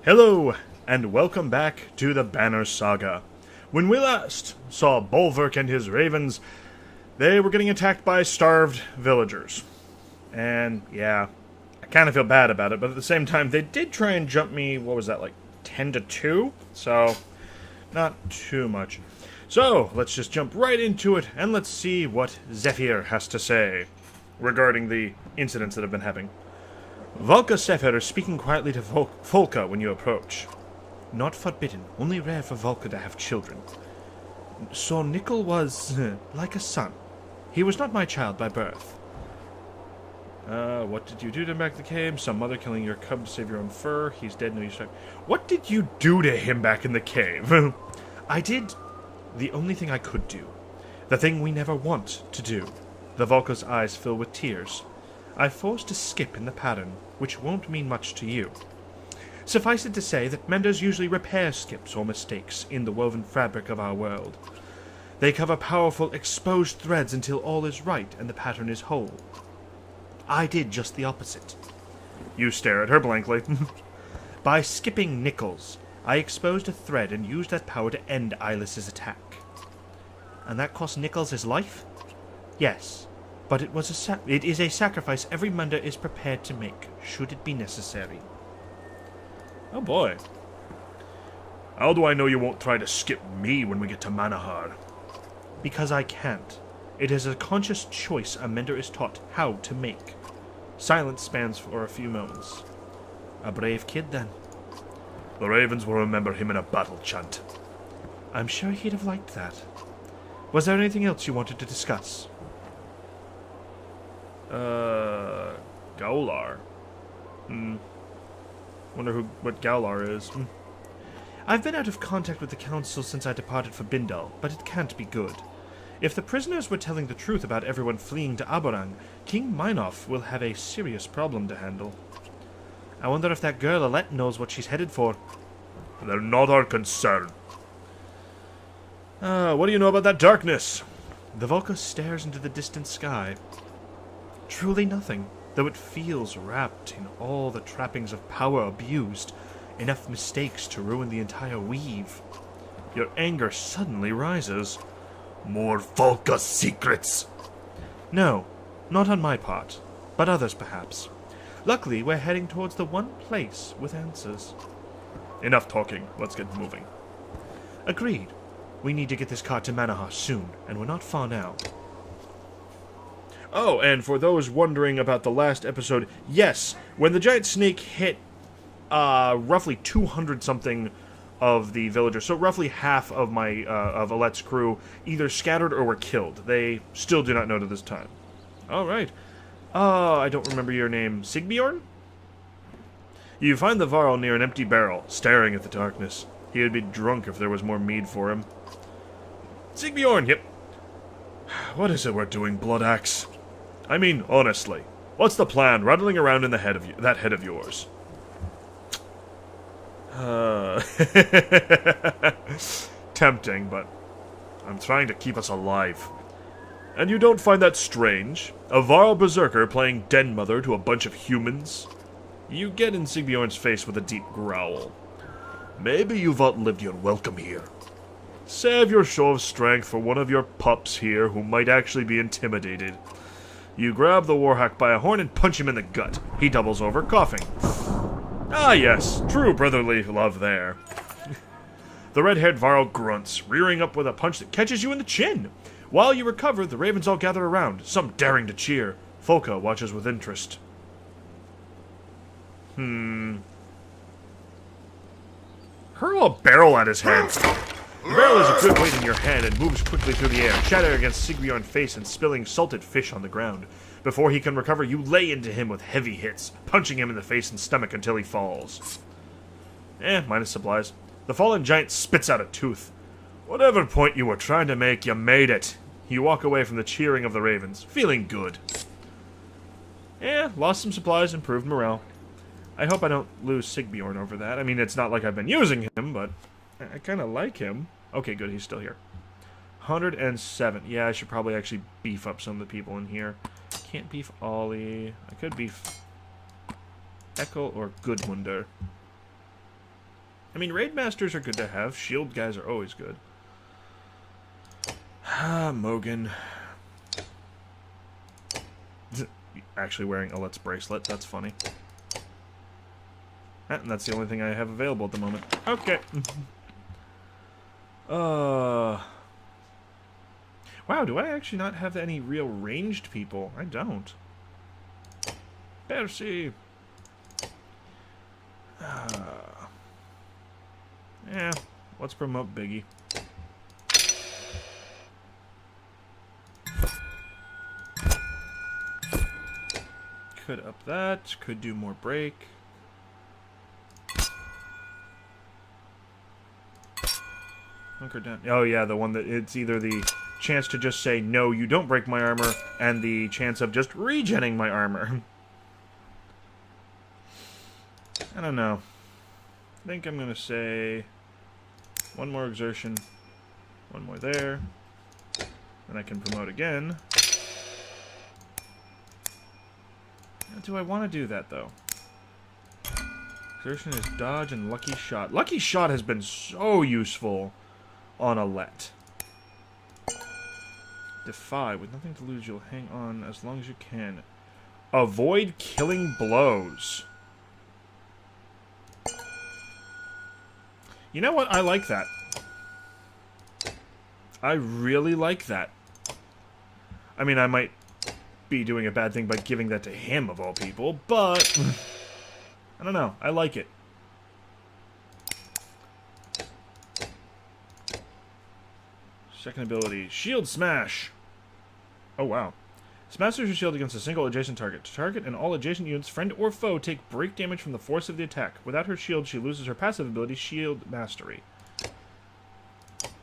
Hello, and welcome back to the Banner Saga. When we last saw Bolverk and his ravens, they were getting attacked by starved villagers. And, yeah, I kind of feel bad about it, but at the same time, they did try and jump me, what was that, like 10 to 2? So, not too much. So, let's just jump right into it, and let's see what Zefr has to say regarding the incidents that have been happening. Valka Zefr is speaking quietly to Volka when you approach. Not forbidden, only rare for Valka to have children. So Nickel was like a son. He was not my child by birth. What did you do to him back in the cave? Some mother killing your cub to save your own fur. He's dead, no use. What did you do to him back in the cave? I did the only thing I could do. The thing we never want to do. The Valka's eyes fill with tears. I forced a skip in the pattern, which won't mean much to you. Suffice it to say that menders usually repair skips or mistakes in the woven fabric of our world. They cover powerful, exposed threads until all is right and the pattern is whole. I did just the opposite. You stare at her blankly. By skipping Nichols, I exposed a thread and used that power to end Eyeless's attack. And that cost Nichols his life? Yes. But it is a sacrifice every mender is prepared to make, should it be necessary. Oh boy. How do I know you won't try to skip me when we get to Manaharr? Because I can't. It is a conscious choice a mender is taught how to make. Silence spans for a few moments. A brave kid, then. The ravens will remember him in a battle chant. I'm sure he'd have liked that. Was there anything else you wanted to discuss? Gaular. Wonder what Gaular is. I've been out of contact with the Council since I departed for Bindal, but it can't be good. If the prisoners were telling the truth about everyone fleeing to Aborang, King Meinhof will have a serious problem to handle. I wonder if that girl Alette knows what she's headed for. They're not our concern. What do you know about that darkness? The Valka stares into the distant sky. Truly nothing, though it feels wrapped in all the trappings of power abused, enough mistakes to ruin the entire weave. Your anger suddenly rises. More Valka secrets! No, not on my part, but others perhaps. Luckily, we're heading towards the one place with answers. Enough talking, let's get moving. Agreed. We need to get this cart to Manaharr soon, and we're not far now. Oh, and for those wondering about the last episode, yes, when the giant snake hit roughly 200-something of the villagers, so roughly half of my of Alette's crew either scattered or were killed. They still do not know to this time. All right. I don't remember your name. Sigbjorn? You find the Varl near an empty barrel, staring at the darkness. He would be drunk if there was more mead for him. Sigbjorn, yep. What is it we're doing, Bloodaxe? I mean, honestly, what's the plan rattling around in the head of that head of yours? Tempting, but I'm trying to keep us alive. And you don't find that strange? A Varl berserker playing den mother to a bunch of humans? You get in Sigbjorn's face with a deep growl. Maybe you've outlived your welcome here. Save your show of strength for one of your pups here who might actually be intimidated. You grab the warhack by a horn and punch him in the gut. He doubles over, coughing. Ah yes, true brotherly love there. The red-haired Varl grunts, rearing up with a punch that catches you in the chin. While you recover, the ravens all gather around, some daring to cheer. Volka watches with interest. Hurl a barrel at his head. The barrel is a good weight in your hand and moves quickly through the air, shattering against Sigbjorn's face and spilling salted fish on the ground. Before he can recover, you lay into him with heavy hits, punching him in the face and stomach until he falls. Minus supplies. The fallen giant spits out a tooth. Whatever point you were trying to make, you made it. You walk away from the cheering of the ravens, feeling good. Lost some supplies, improved morale. I hope I don't lose Sigbjorn over that. I mean, it's not like I've been using him, but I kind of like him. Okay, good, he's still here. 107. Yeah, I should probably actually beef up some of the people in here. Can't beef Ollie. I could beef Eckel or Gudmundur. I mean, raid masters are good to have. Shield guys are always good. Ah, Mogan. Actually wearing a Let's bracelet. That's funny. And that's the only thing I have available at the moment. Okay. Wow, do I actually not have any real ranged people? I don't. Percy. Yeah, let's promote Biggie. Could up that, could do more break. Hunker down. Oh yeah, the one that it's either the chance to just say, no, you don't break my armor, and the chance of just regenning my armor. I don't know. I think I'm going to say one more exertion, one more there, and I can promote again. Do I want to do that, though? Exertion is dodge and lucky shot. Lucky shot has been so useful on a let. Defy. With nothing to lose, you'll hang on as long as you can. Avoid killing blows. You know what? I like that. I really like that. I mean, I might be doing a bad thing by giving that to him, of all people, but I don't know. I like it. Second ability, Shield Smash. Oh, wow. Smashes your shield against a single adjacent target. Target and all adjacent units, friend or foe, take break damage from the force of the attack. Without her shield, she loses her passive ability, Shield Mastery.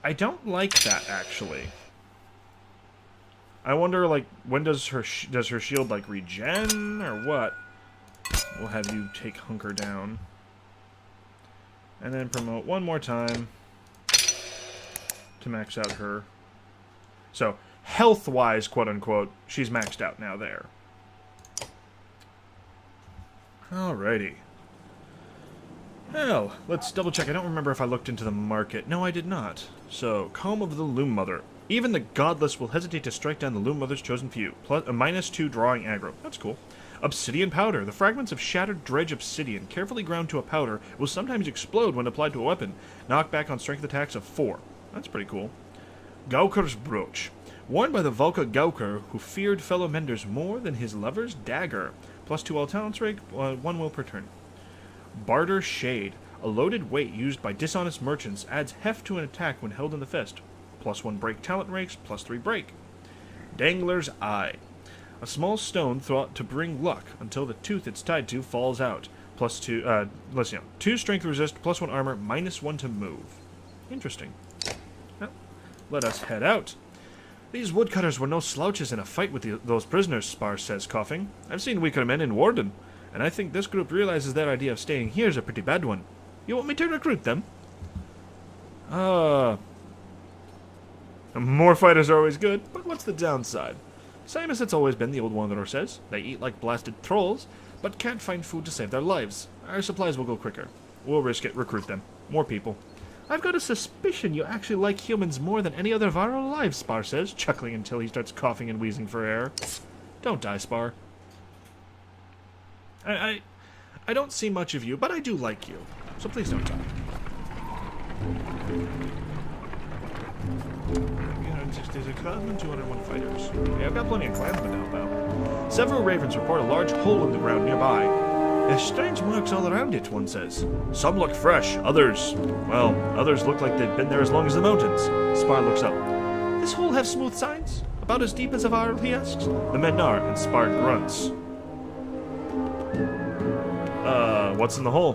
I don't like that, actually. I wonder, like, when does her shield, like, regen, or what? We'll have you take Hunker down. And then promote one more time to max out her. So, health-wise, quote-unquote, she's maxed out now there. Alrighty. Well, let's double-check. I don't remember if I looked into the market. No, I did not. So, Calm of the Loom Mother. Even the godless will hesitate to strike down the Loom Mother's chosen few. Plus, a -2 drawing aggro. That's cool. Obsidian Powder. The fragments of shattered dredge obsidian, carefully ground to a powder, will sometimes explode when applied to a weapon. Knockback on strength attacks of 4. That's pretty cool. Gauker's Brooch. Worn by the Valka Gauker, who feared fellow menders more than his lover's dagger. +2 all talents rate, 1 will per turn. Barter Shade. A loaded weight used by dishonest merchants adds heft to an attack when held in the fist. +1 break talent rates, +3 break. Dangler's Eye. A small stone thought to bring luck until the tooth it's tied to falls out. +2, let's see, 2 strength resist, +1 armor, -1 to move. Interesting. Well, let us head out. These woodcutters were no slouches in a fight with those prisoners, Spar says, coughing. I've seen weaker men in Warden, and I think this group realizes their idea of staying here is a pretty bad one. You want me to recruit them? More fighters are always good, but what's the downside? Same as it's always been, the old wanderer says. They eat like blasted trolls, but can't find food to save their lives. Our supplies will go quicker. We'll risk it, recruit them. More people. I've got a suspicion you actually like humans more than any other Varro alive, Spar says, chuckling until he starts coughing and wheezing for air. Don't die, Spar. I don't see much of you, but I do like you. So please don't die. 360 clansmen, 201 fighters. Okay, I've got plenty of clansmen to help out. Several ravens report a large hole in the ground nearby. There's strange marks all around it, one says. Some look fresh, others look like they've been there as long as the mountains. Spar looks up. This hole have smooth sides? About as deep as a Varl, he asks. The Manaharr, and Spar grunts. What's in the hole?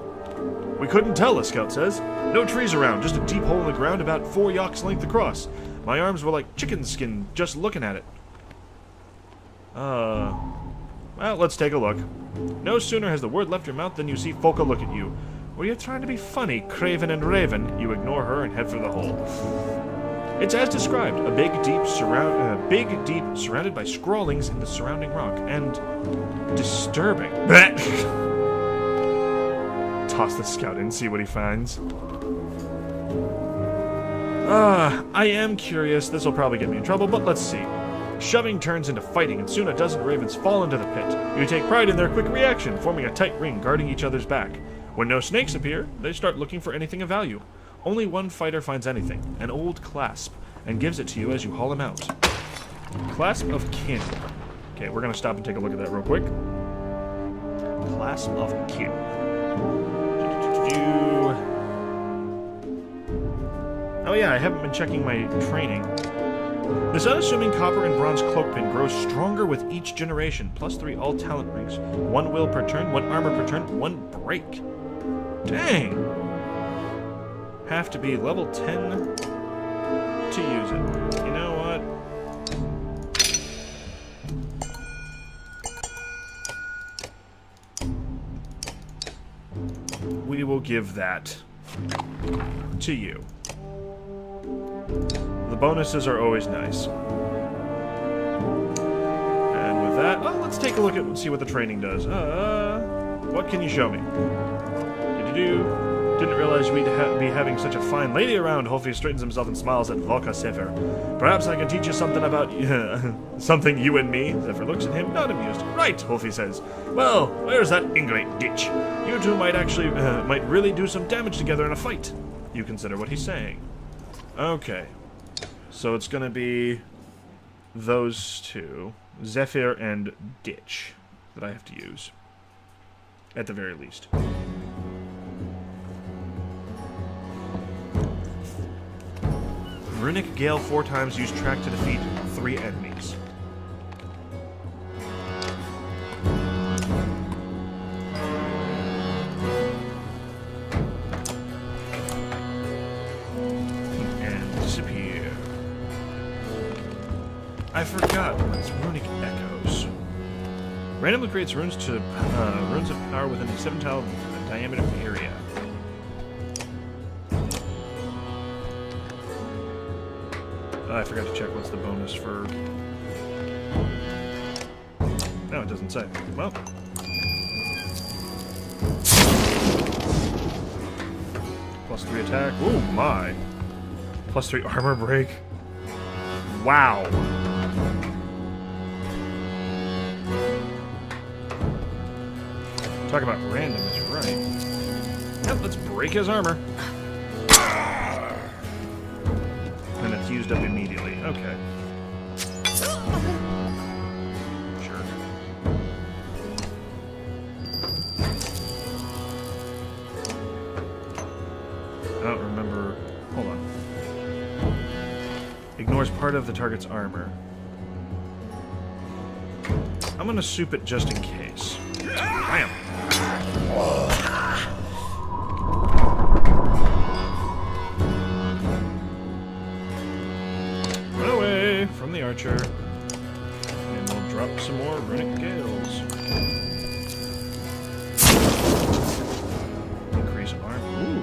We couldn't tell, a scout says. No trees around, just a deep hole in the ground about 4 yaks length across. My arms were like chicken skin just looking at it. Well, let's take a look. No sooner has the word left your mouth than you see Folka look at you. Were you trying to be funny, Craven and Raven? You ignore her and head for the hole. It's as described, a big, deep, surrounded by scrawlings in the surrounding rock, and disturbing. toss the scout in, see what he finds. I am curious. This will probably get me in trouble, but let's see. Shoving turns into fighting, and soon a dozen ravens fall into the pit. You take pride in their quick reaction, forming a tight ring guarding each other's back. When no snakes appear, they start looking for anything of value. Only one fighter finds anything, an old clasp, and gives it to you as you haul him out. Clasp of kin. Okay, we're going to stop and take a look at that real quick. Clasp of kin. Oh yeah, I haven't been checking my training. This unassuming copper and bronze cloak pin grows stronger with each generation. +3 all talent rings. 1 will per turn, 1 armor per turn, 1 break. Dang! Have to be level 10 to use it. You know what? We will give that to you. The bonuses are always nice. And with that, let's take a look at and see what the training does. What can you show me? Didn't realize we'd be having such a fine lady around. Holfi straightens himself and smiles at Valka Zefr. Perhaps I can teach you something about something you and me. Zefr looks at him, not amused. Right, Holfi says. Well, where's that ingrate ditch? You two might really do some damage together in a fight. You consider what he's saying. Okay. So it's gonna be those two, Zephyr and Ditch, that I have to use. At the very least. Runic Gale 4 times, use track to defeat 3 enemies. And disappear. I forgot. What's Runic Echoes? Randomly creates runes of power within a 7-tile diameter area. I forgot to check what's the bonus for... No, it doesn't say. Well. +3 attack. Ooh, my. +3 armor break. Wow. Talk about random is right. Yep, let's break his armor. And it's used up immediately. Okay. Sure. I don't remember. Hold on. Ignores part of the target's armor. I'm gonna soup it just in case. Bam! Run away from the archer. And we'll drop some more runic gales. Increase arm. Ooh.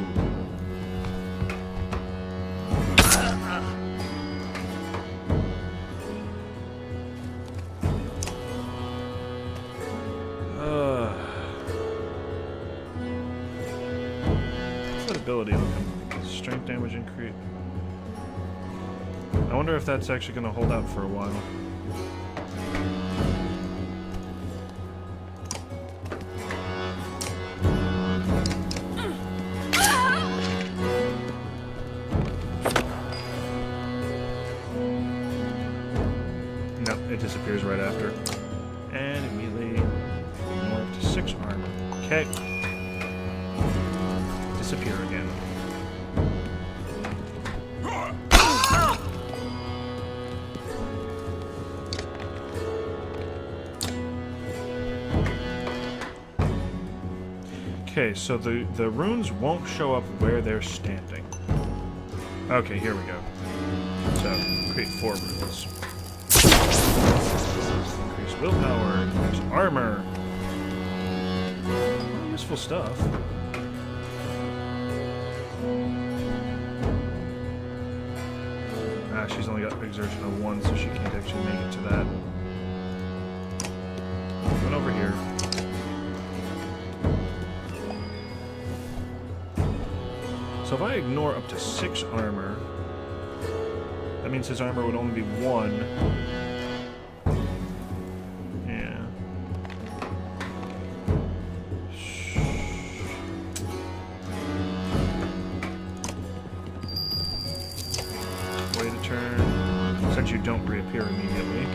Ability looking. Strength damage increase. I wonder if that's actually going to hold out for a while. No, it disappears right after. And immediately morph to 6 armor. Okay. Disappear again. Okay, so the runes won't show up where they're standing. Okay, here we go. So, create 4 runes. Increase willpower, increase armor. Useful stuff. She's only got exertion of 1, so she can't actually make it to that. Going over here. So if I ignore up to 6 armor, that means his armor would only be 1. Yeah. Wait a turn, since you don't reappear immediately.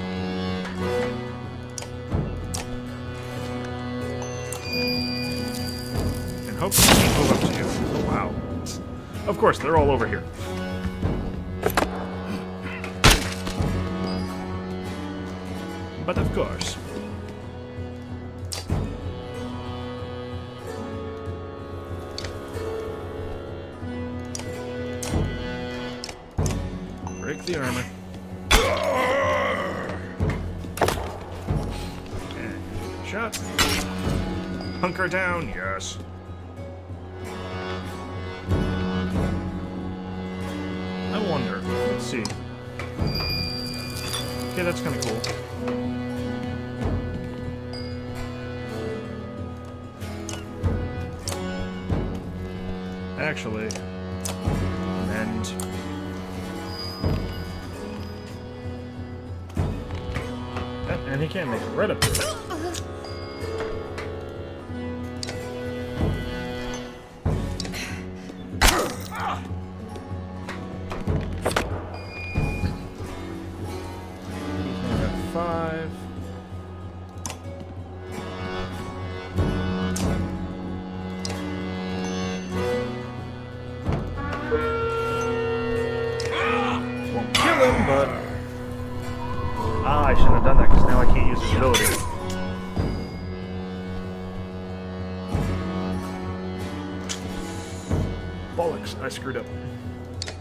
And hopefully I can move up to you. Oh, wow. Of course, they're all over here. But of course. Break the armor. And shot. Hunker down, yes. I wonder. Let's see. Okay, that's kind of cool. Actually, mend. And he can't make a red up here. He's got 5. Won't kill him, but... I shouldn't have done that, because now I can't use his ability. Bollocks, I screwed up.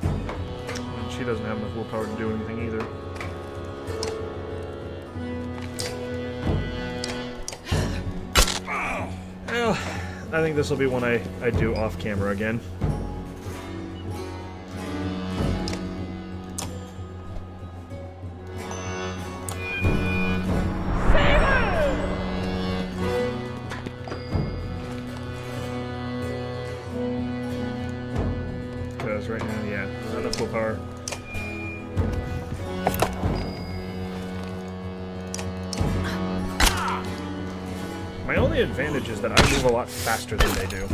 And she doesn't have enough willpower to do anything either. Well, I think this will be one I do off camera again. Because right now, yeah, not enough willpower. My only advantage is that I move a lot faster than they do.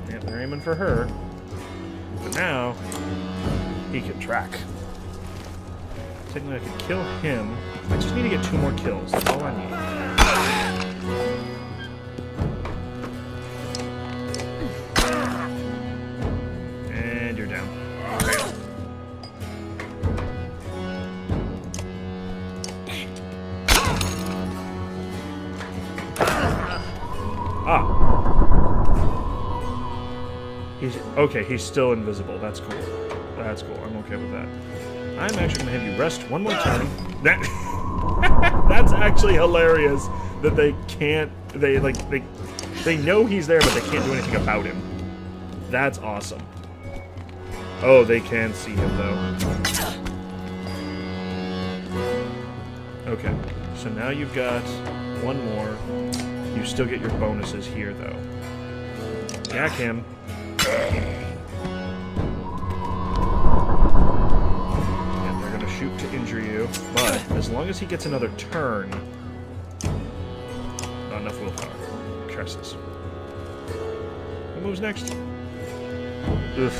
Yeah, they're aiming for her. But now, he can track. Technically, I could kill him. I just need to get 2 more kills. That's all I need. And you're down. Okay. Ah. He's still invisible. That's cool. That's cool. I'm okay with that. I'm actually going to have you rest one more turn. That's actually hilarious that they can't... They know he's there, but they can't do anything about him. That's awesome. Oh, they can see him, though. Okay. So now you've got 1 more. You still get your bonuses here, though. Yak him. Shoot to injure you, but as long as he gets another turn, not enough willpower. Tresses. Who moves next? Ugh.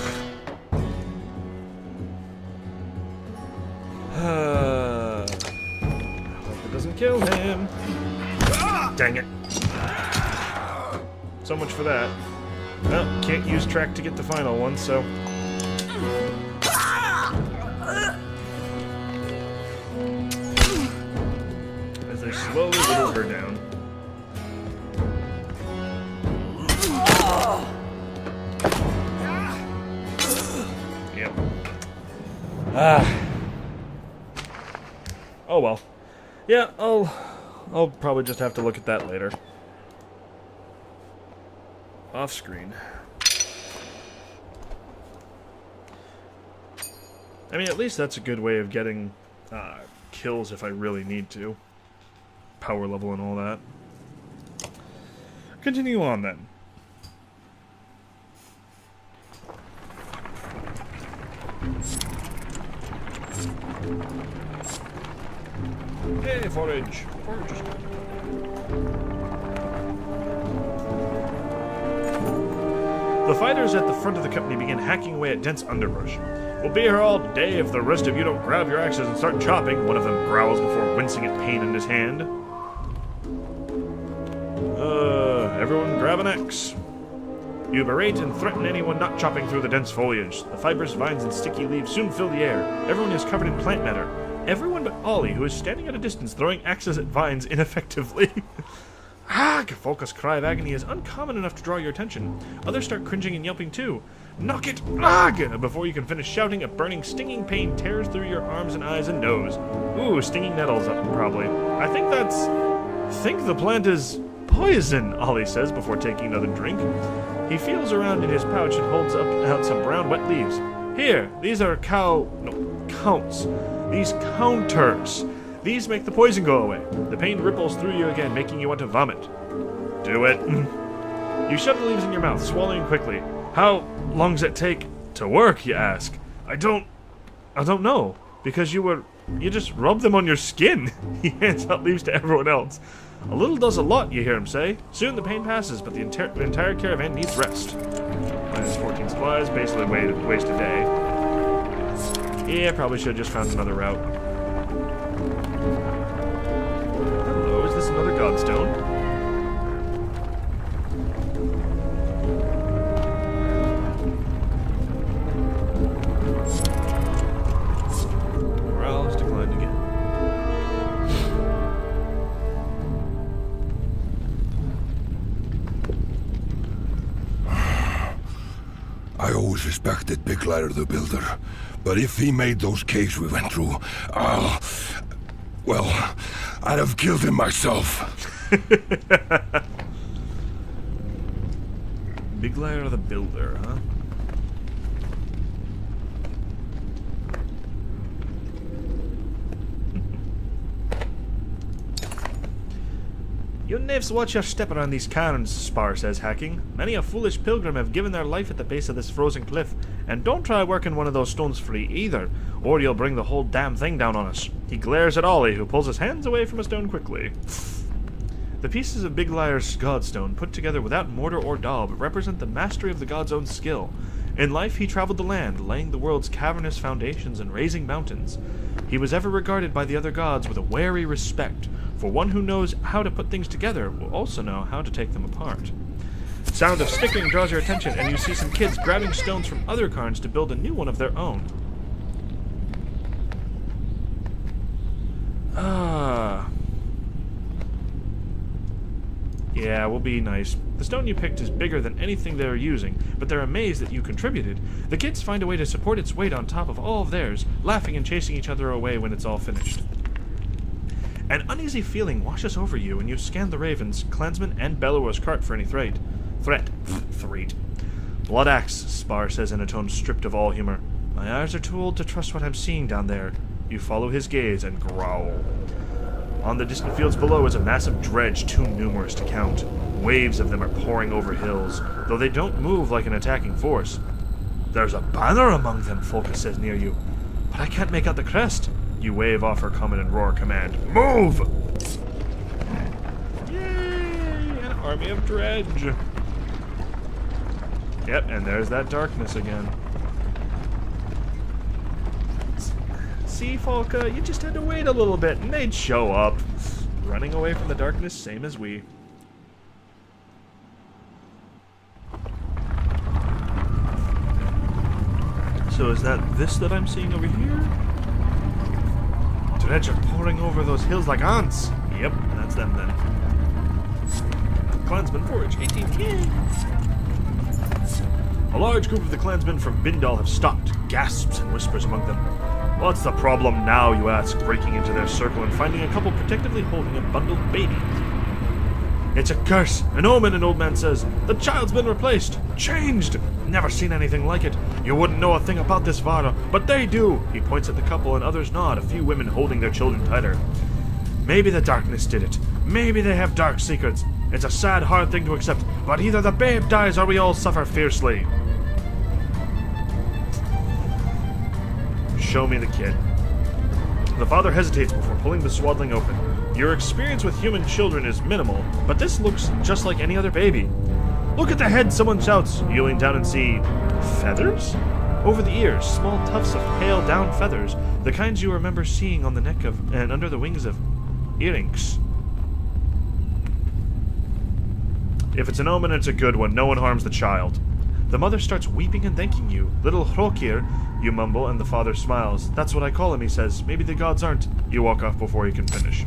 Hope it doesn't kill him. Dang it. So much for that. Well, can't use track to get the final one, so... They slowly whittle her down. Yep. Oh well. Yeah, I'll probably just have to look at that later. Off screen. I mean, at least that's a good way of getting kills if I really need to. Power level and all that. Continue on then. Hey, forage! Forage is good. The fighters at the front of the company begin hacking away at dense underbrush. We'll be here all day if the rest of you don't grab your axes and start chopping, one of them growls before wincing at pain in his hand. Everyone grab an axe. You berate and threaten anyone not chopping through the dense foliage. The fibrous vines and sticky leaves soon fill the air. Everyone is covered in plant matter. Everyone but Ollie, who is standing at a distance throwing axes at vines ineffectively. Volka's cry of agony is uncommon enough to draw your attention. Others start cringing and yelping too. Knock it! Before you can finish shouting, a burning, stinging pain tears through your arms and eyes and nose. Ooh, stinging nettles, probably. I think the plant is poison, Ollie says before taking another drink. He feels around in his pouch and holds out some brown, wet leaves. Here, these are counts. These counters. These make the poison go away. The pain ripples through you again, making you want to vomit. Do it. You shove the leaves in your mouth, swallowing quickly. How long does it take to work, you ask? I don't know. Because you just rub them on your skin. He hands out leaves to everyone else. A little does a lot, you hear him say. Soon the pain passes, but the entire caravan needs rest. Minus 14 supplies, basically waste a day. Yeah, probably should have just found another route. Hello, is this another godstone? Morale has declined again. I always respected Big Lighter the Builder, but if he made those caves we went through, well, I'd have killed him myself. Big Lighter the Builder, huh? You nivs watch your step around these cairns, Spar says, hacking. Many a foolish pilgrim have given their life at the base of this frozen cliff, and don't try working one of those stones free either, or you'll bring the whole damn thing down on us. He glares at Ollie, who pulls his hands away from a stone quickly. The pieces of Big Liar's godstone, put together without mortar or daub, represent the mastery of the god's own skill. In life he traveled the land, laying the world's cavernous foundations and raising mountains. He was ever regarded by the other gods with a wary respect, for one who knows how to put things together will also know how to take them apart. Sound of snickering draws your attention, and you see some kids grabbing stones from other cairns to build a new one of their own. Yeah, we'll be nice. The stone you picked is bigger than anything they're using, but they're amazed that you contributed. The kids find a way to support its weight on top of all of theirs, laughing and chasing each other away when it's all finished. An uneasy feeling washes over you, and you scan the ravens, clansmen, and Bellower's cart for any threat. Blood axe, Spar says in a tone stripped of all humor. My eyes are too old to trust what I'm seeing down there. You follow his gaze and growl. On the distant fields below is a massive dredge too numerous to count. Waves of them are pouring over hills, though they don't move like an attacking force. There's a banner among them, Volka says near you. But I can't make out the crest. You wave off her comment and roar command. Move! Yay! An army of dredge. Yep, and there's that darkness again. See, Volka, you just had to wait a little bit and they'd show up. Running away from the darkness, same as we. So is that this that I'm seeing over here? Dredge are pouring over those hills like ants. Yep, that's them then. Clansman Forage, 18. Yay! A large group of the clansmen from Bindal have stopped, gasps and whispers among them. What's the problem now, you ask, breaking into their circle and finding a couple protectively holding a bundled baby. It's a curse, an omen, an old man says. The child's been replaced, changed. Never seen anything like it. You wouldn't know a thing about this Vara, but they do. He points at the couple and others nod, a few women holding their children tighter. Maybe the darkness did it. Maybe they have dark secrets. It's a sad, hard thing to accept, but either the babe dies or we all suffer fiercely. Show me the kid. The father hesitates before pulling the swaddling open. Your experience with human children is minimal, but this looks just like any other baby. Look at the head, someone shouts. You lean down and see... feathers? Over the ears, small tufts of pale down feathers, the kinds you remember seeing on the neck of and under the wings of earrings. If it's an omen, it's a good one. No one harms the child. The mother starts weeping and thanking you. Little Hrokir, you mumble, and the father smiles. That's what I call him, he says. Maybe the gods aren't. You walk off before he can finish.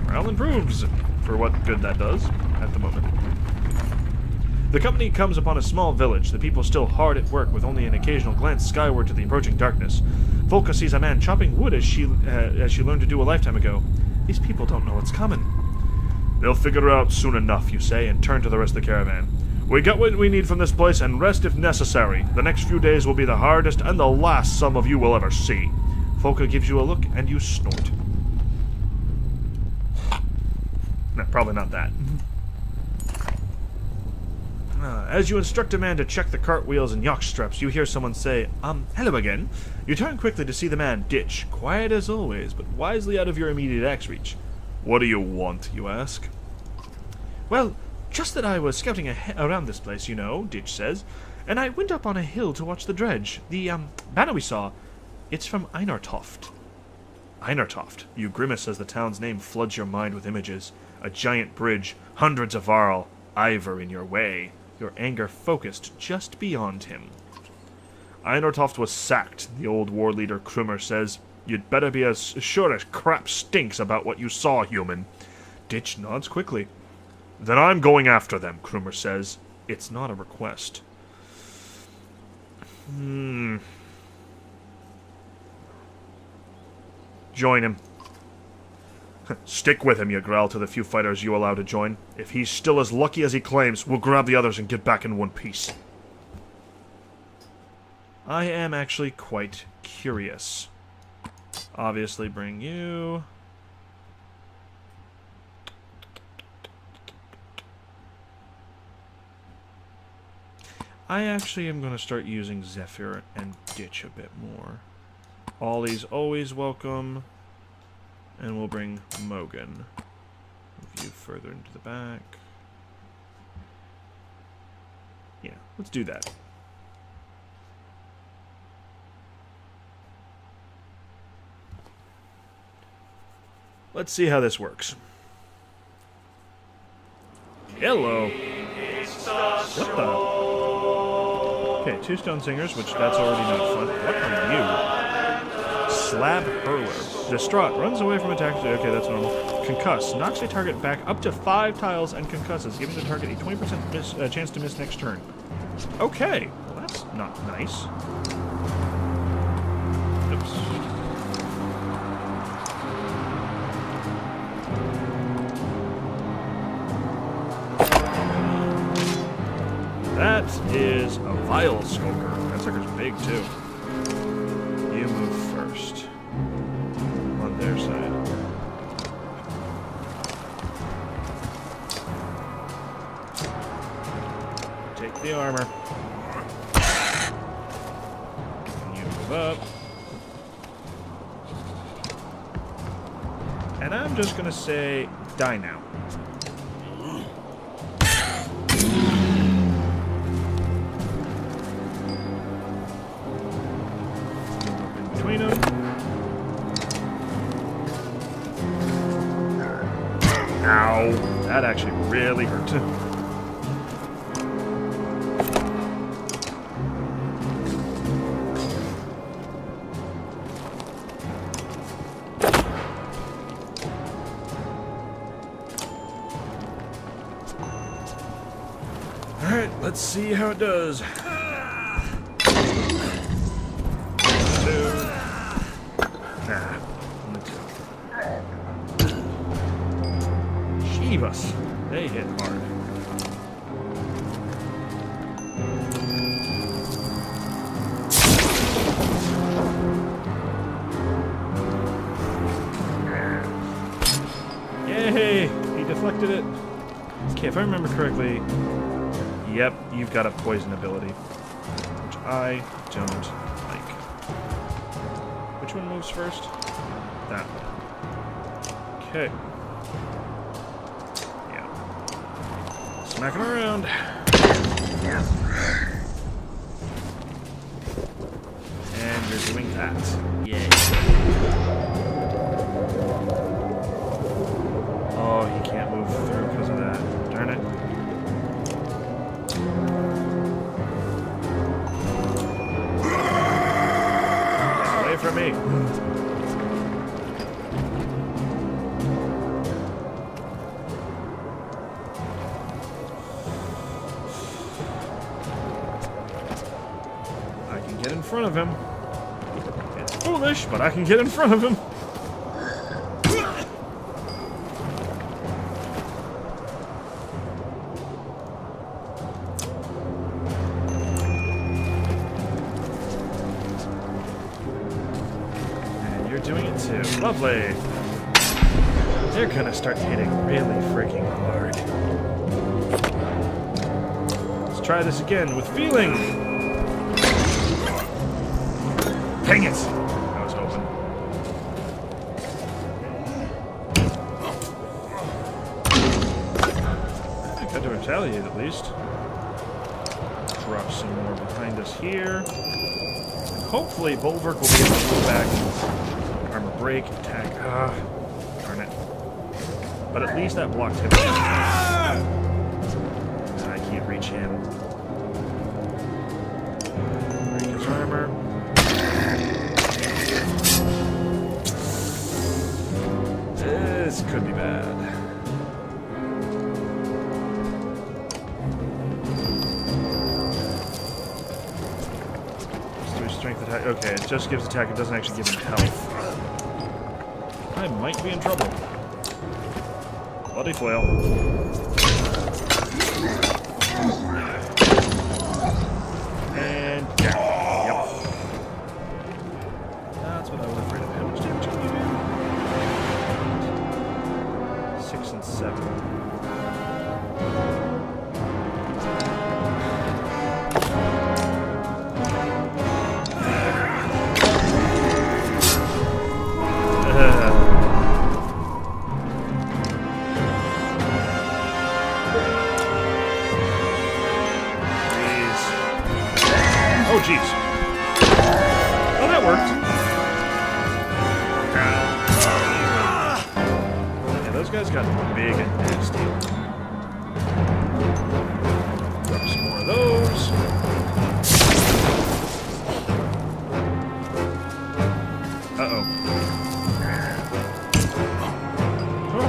Morale improves, for what good that does, at the moment. The company comes upon a small village, the people still hard at work with only an occasional glance skyward to the approaching darkness. Volka sees a man chopping wood as she learned to do a lifetime ago. These people don't know what's coming. They'll figure it out soon enough, you say, and turn to the rest of the caravan. We got what we need from this place, and rest if necessary. The next few days will be the hardest and the last some of you will ever see. Volka gives you a look, and you snort. No, probably not that. As you instruct a man to check the cartwheels and yoke straps, you hear someone say, hello again. You turn quickly to see the man ditch, quiet as always, but wisely out of your immediate axe reach. What do you want, you ask? Well, just that I was scouting around this place, you know, Ditch says, and I went up on a hill to watch the dredge. The, banner we saw, it's from Einartoft. Einartoft. You grimace as the town's name floods your mind with images. A giant bridge, hundreds of varl, Ivor in your way. Your anger focused just beyond him. Einartoft was sacked, the old war leader Krummer says. You'd better be as sure as crap stinks about what you saw, human. Ditch nods quickly. Then I'm going after them, Krummer says. It's not a request. Join him. Stick with him, you growl to the few fighters you allow to join. If he's still as lucky as he claims, we'll grab the others and get back in one piece. I am actually quite curious. Obviously bring you... I actually am going to start using Zephyr and Ditch a bit more. Ollie's always welcome. And we'll bring Mogan. Move you further into the back. Yeah, let's do that. Let's see how this works. Hello. What the? Okay, 2 stone singers, which that's already not fun. What are you? Slab hurler. Distraught. Runs away from attacks. Okay, that's normal. Concuss. Knocks a target back up to 5 tiles and concusses, giving the target a 20% chance to miss next turn. Okay. Well, that's not nice. Oops. That is a vile skulker. That sucker's big, too. You move first. On their side. Take the armor. And you move up. And I'm just gonna say, die now. Between them. Ow. That actually really hurt. Alright, let's see how it does. Shivas. They hit hard. Hey, he deflected it. Okay, if I remember correctly, yep, you've got a poison ability, which I don't like. Which one moves first? That one. Okay. Yeah. Smacking around. And you're doing that. Yay. Oh, he can't move through because of that. Darn it. Get away from me. I can get in front of him. It's foolish, but I can get in front of him. Doing it too. Lovely. They're gonna start hitting really freaking hard. Let's try this again with feeling. Dang it! I was hoping. I got to retaliate at least. Drop some more behind us here. And hopefully Bolverk will be able to move back. Armor break, attack. Darn it. But at least that blocked him. I can't reach him. Break his armor. This could be bad. Let's do a strength attack. Okay, it just gives attack, it doesn't actually give him health. I might be in trouble. Bloody flail. And down. Yep. That's what I was afraid of. How much damage can you do? 6 and 7. Oh, jeez. Oh, that worked. Yeah, those guys got big and nasty. Drop some more of those. Uh-oh. Oh.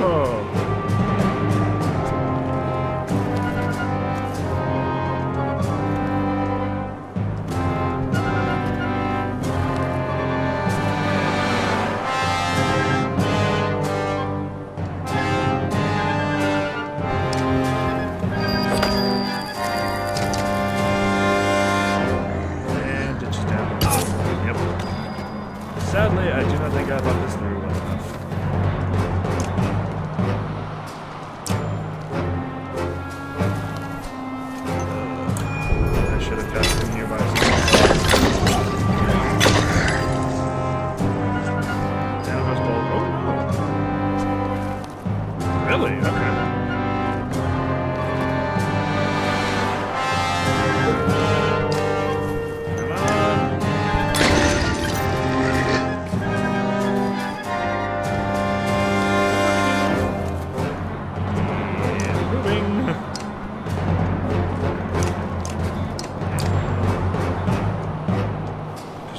Sadly, I do not think I thought this through well enough. I should have kept him nearby. Down goes Bolt. Oh, really? Okay.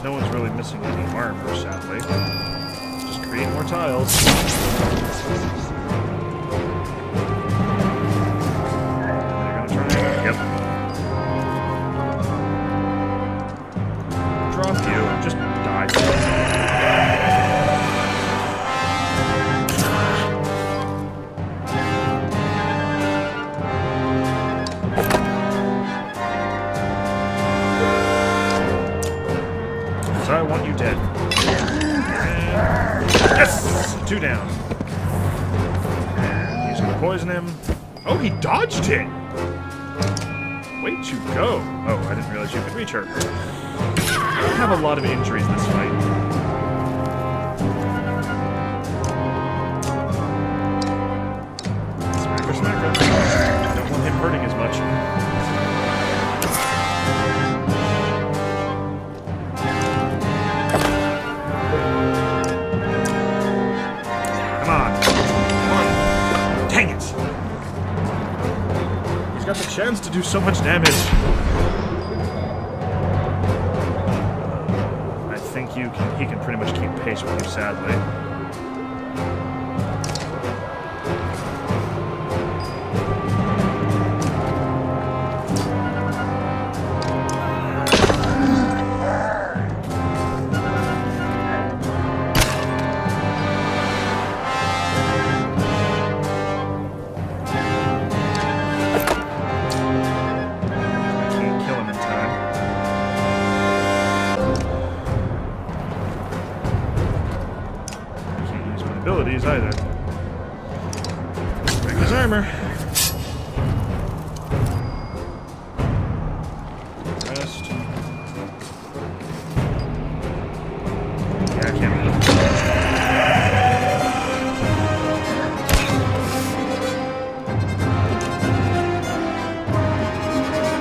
No one's really missing any armor, sadly. Just create more tiles. They're gonna try and... Yep. Drop you. Just die. I want you dead. And yes! 2 down. poison him. Oh, he dodged it! Way to go. Oh, I didn't realize you could reach her. I don't have a lot of injuries in this fight. Smacker, smacker. Don't want him hurting as much. Come on. Come on. Dang it. He's got the chance to do so much damage. I think he can pretty much keep pace with you, sadly. Either. Break his armor. Rest. Yeah, I can't really.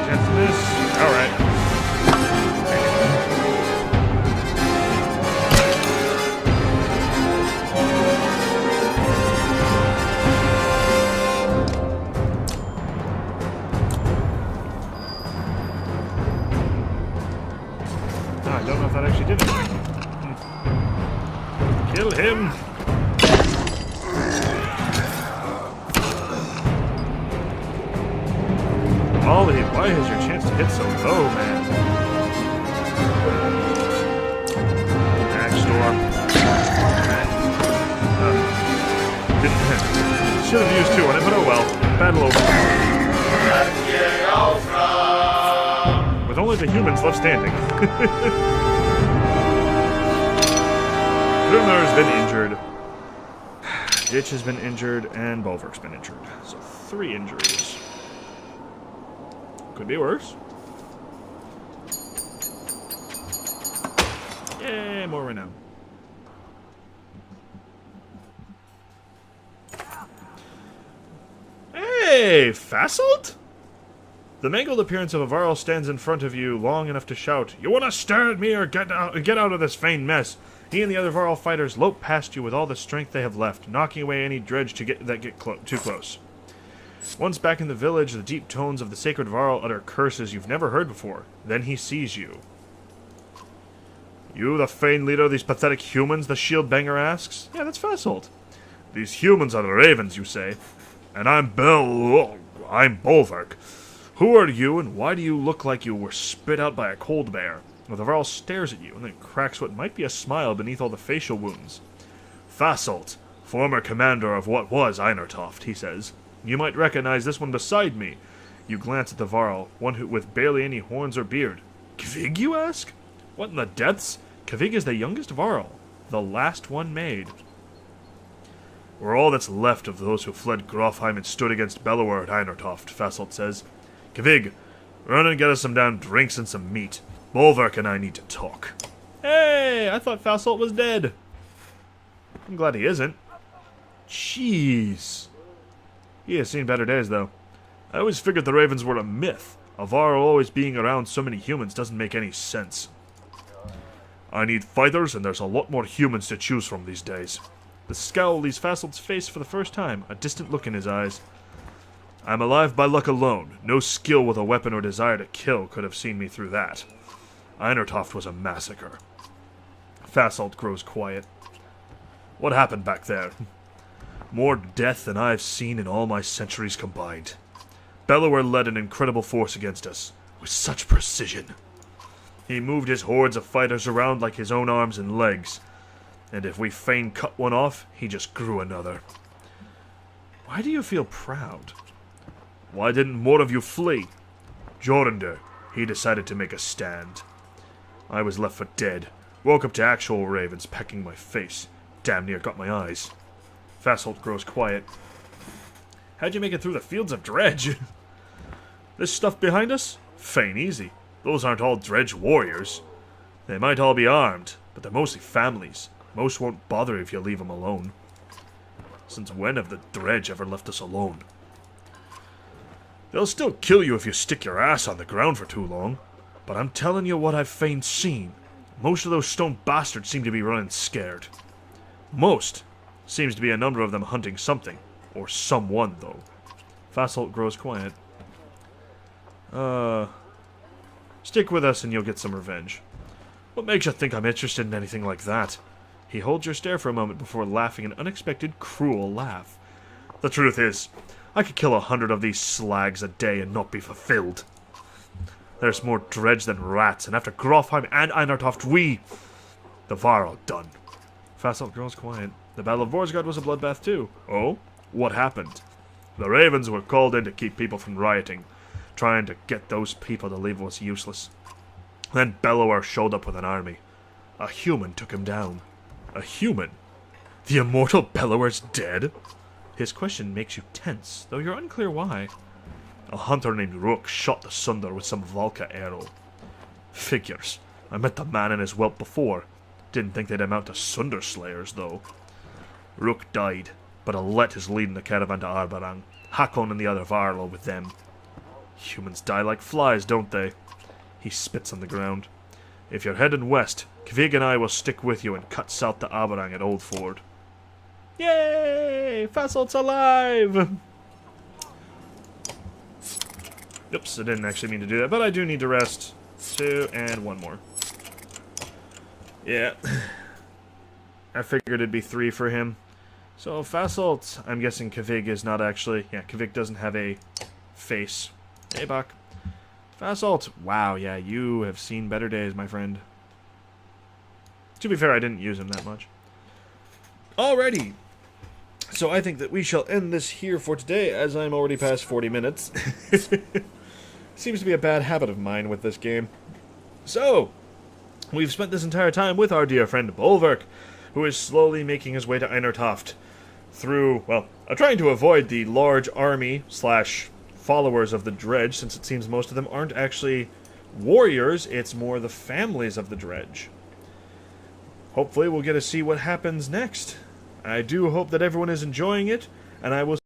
Chance to miss. Alright. Kill him! Molly, why has your chance to hit so low, man? Axe storm. Didn't hit. Should have used 2 on it, but oh well. Battle over. With only the humans left standing. Grimner's been injured. Ditch has been injured, and Bolverk's been injured. So 3 injuries. Could be worse. Yay, more renown. Hey, Fasselt? The mangled appearance of a Varl stands in front of you long enough to shout, "You want to stare at me or get out of this feigned mess?" He and the other Varl fighters lope past you with all the strength they have left, knocking away any dredge that get too close. Once back in the village, the deep tones of the sacred Varl utter curses you've never heard before. Then he sees you. "You, the feigned leader of these pathetic humans?" the shield banger asks. "Yeah, that's Fasselt." "These humans are the ravens, you say. And I'm Bolverk. Who are you, and why do you look like you were spit out by a cold bear?" The Varl stares at you, and then cracks what might be a smile beneath all the facial wounds. "Fasselt, former commander of what was Einertoft," he says. "You might recognize this one beside me." You glance at the Varl, one who with barely any horns or beard. "Kvig, you ask? What in the depths? Kvig is the youngest Varl, the last one made. We're all that's left of those who fled Grofheim and stood against Bellower at Einertoft," Fasselt says. "Kvig, run and get us some damn drinks and some meat. Bolverk and I need to talk." Hey, I thought Fasselt was dead. I'm glad he isn't. Jeez. He has seen better days, though. I always figured the ravens were a myth. A Varl always being around so many humans doesn't make any sense. I need fighters, and there's a lot more humans to choose from these days. The scowl leaves Fasselt's face for the first time, a distant look in his eyes. I'm alive by luck alone. No skill with a weapon or desire to kill could have seen me through that. Einertoft was a massacre. Fasselt grows quiet. What happened back there? More death than I've seen in all my centuries combined. Bellower led an incredible force against us, with such precision. He moved his hordes of fighters around like his own arms and legs, and if we fain cut one off, he just grew another. Why do you feel proud? Why didn't more of you flee? Jordander, he decided to make a stand. I was left for dead. Woke up to actual ravens pecking my face. Damn near got my eyes. Fasselt grows quiet. How'd you make it through the fields of dredge? This stuff behind us? Fain easy. Those aren't all dredge warriors. They might all be armed, but they're mostly families. Most won't bother if you leave them alone. Since when have the dredge ever left us alone? They'll still kill you if you stick your ass on the ground for too long. But I'm telling you what I've fain seen. Most of those stone bastards seem to be running scared. Most. Seems to be a number of them hunting something. Or someone, though. Fasolt grows quiet. Stick with us and you'll get some revenge. What makes you think I'm interested in anything like that? He holds your stare for a moment before laughing an unexpected, cruel laugh. The truth is, I could kill 100 of these slags a day and not be fulfilled. There's more dredge than rats, and after Grofheim and Einartoft, the Varl done. Fasolt grows quiet. The Battle of Vorsgard was a bloodbath too. Oh? What happened? The Ravens were called in to keep people from rioting. Trying to get those people to leave was useless. Then Bellower showed up with an army. A human took him down. A human? The immortal Bellower's dead? His question makes you tense, though you're unclear why. A hunter named Rook shot the Sunder with some Valka arrow. Figures. I met the man and his whelp before. Didn't think they'd amount to Sunder slayers, though. Rook died, but Alet is leading the caravan to Arbarang. Hakon and the other Varlo with them. Humans die like flies, don't they? He spits on the ground. If you're heading west, Kvig and I will stick with you and cut south to Arbarang at Old Ford. Yay! Fasolt's alive! Oops, I didn't actually mean to do that, but I do need to rest. 2 and 1 more. Yeah. I figured it'd be 3 for him. So Fasolt, I'm guessing Kvig is not actually... Yeah, Kvig doesn't have a face. Hey, Buck. Fasolt, wow, yeah, you have seen better days, my friend. To be fair, I didn't use him that much. Alrighty. So I think that we shall end this here for today, as I'm already past 40 minutes. Seems to be a bad habit of mine with this game. So, we've spent this entire time with our dear friend Bolverk, who is slowly making his way to Einartoft through, well, trying to avoid the large army / followers of the dredge, since it seems most of them aren't actually warriors, it's more the families of the dredge. Hopefully we'll get to see what happens next. I do hope that everyone is enjoying it, and I will